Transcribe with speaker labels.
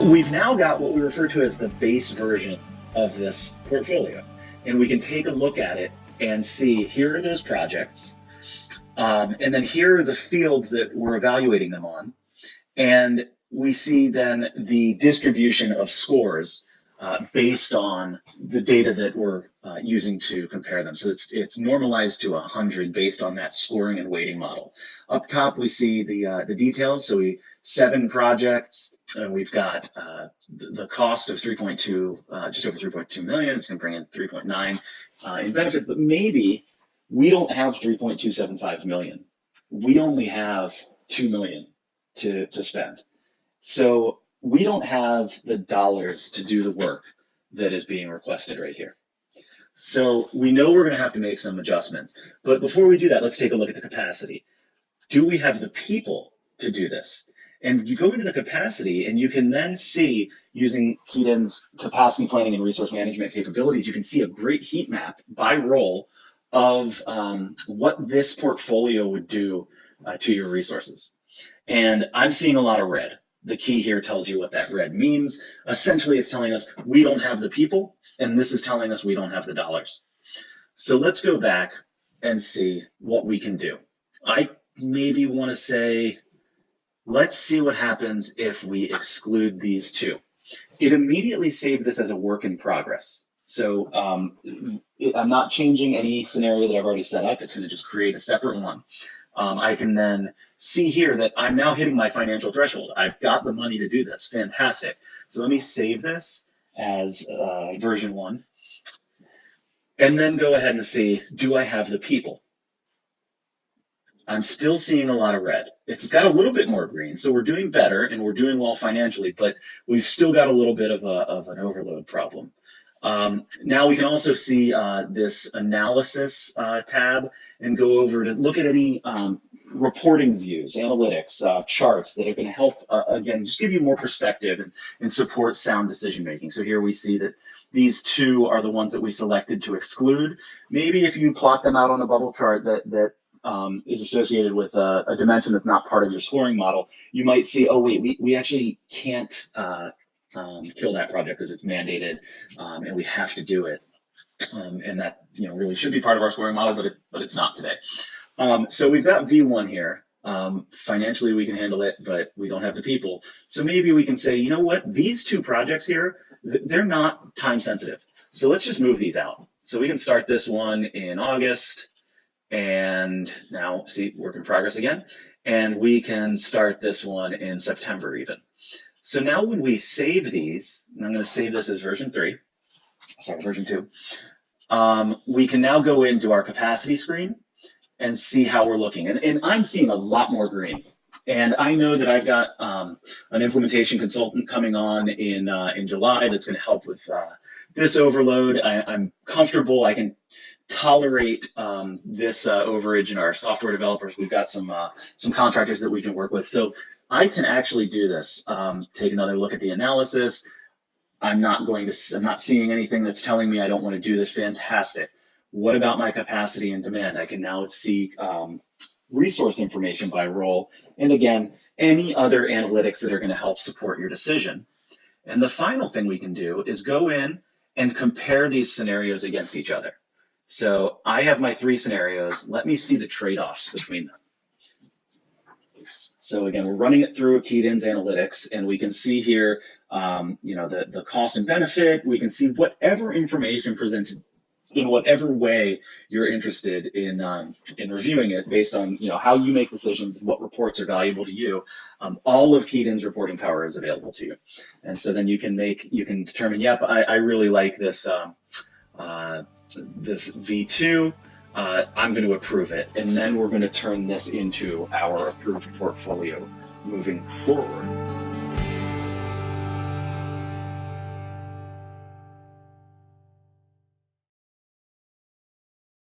Speaker 1: we've now got what we refer to as the base version of this portfolio. And we can take a look at it and see, here are those projects. And then here are the fields that we're evaluating them on. And we see then the distribution of scores based on the data that we're using to compare them. So it's normalized to 100 based on that scoring and weighting model. Up top, we see the details. So 7 projects, and we've got the cost of 3.2, just over 3.2 million. It's going to bring in 3.9 in benefits, but maybe we don't have 3.275 million. We only have 2 million to spend. So we don't have the dollars to do the work that is being requested right here. So we know we're going to have to make some adjustments. But before we do that, let's take a look at the capacity. Do we have the people to do this? And you go into the capacity, and you can then see, using KeyedIn's capacity planning and resource management capabilities, you can see a great heat map by role of what this portfolio would do to your resources. And I'm seeing a lot of red. The key here tells you what that red means. Essentially, it's telling us we don't have the people, and this is telling us we don't have the dollars. So let's go back and see what we can do. I maybe want to say, let's see what happens if we exclude these two. It immediately saved this as a work in progress. So I'm not changing any scenario that I've already set up. It's going to just create a separate one. I can then see here that I'm now hitting my financial threshold. I've got the money to do this. Fantastic. So let me save this as version 1. And then go ahead and see, do I have the people? I'm still seeing a lot of red. It's got a little bit more green, so we're doing better and we're doing well financially, but we've still got a little bit of an overload problem. Now we can also see this analysis tab and go over to look at any reporting views, analytics, charts that are going to help, again, just give you more perspective and support sound decision making. So here we see that these two are the ones that we selected to exclude. Maybe if you plot them out on a bubble chart that is associated with a dimension that's not part of your scoring model, you might see, oh wait, we actually can't kill that project because it's mandated and we have to do it. And that really should be part of our scoring model, but it's not today. So we've got V1 here. Financially, we can handle it, but we don't have the people. So maybe we can say, you know what, these 2 projects here, they're not time sensitive. So let's just move these out. So we can start this one in August, and now see, work in progress again. And we can start this one in September even. So now when we save these, and I'm going to save this as version 2, we can now go into our capacity screen and see how we're looking. And I'm seeing a lot more green. And I know that I've got an implementation consultant coming on in July that's going to help with this overload. I'm comfortable. I can tolerate this overage in our software developers. We've got some contractors that we can work with. So I can actually do this. Take another look at the analysis. I'm not seeing anything that's telling me I don't want to do this. Fantastic. What about my capacity and demand? I can now see resource information by role. And again, any other analytics that are going to help support your decision. And the final thing we can do is go in and compare these scenarios against each other. So I have my 3 scenarios. Let me see the trade-offs between them. So again, we're running it through KeyedIn's analytics, and we can see here, the cost and benefit. We can see whatever information presented in whatever way you're interested in reviewing it based on how you make decisions and what reports are valuable to you. All of KeyedIn's reporting power is available to you, and so then you can determine, yep, I really like this this V2. I'm going to approve it, and then we're going to turn this into our approved portfolio moving forward.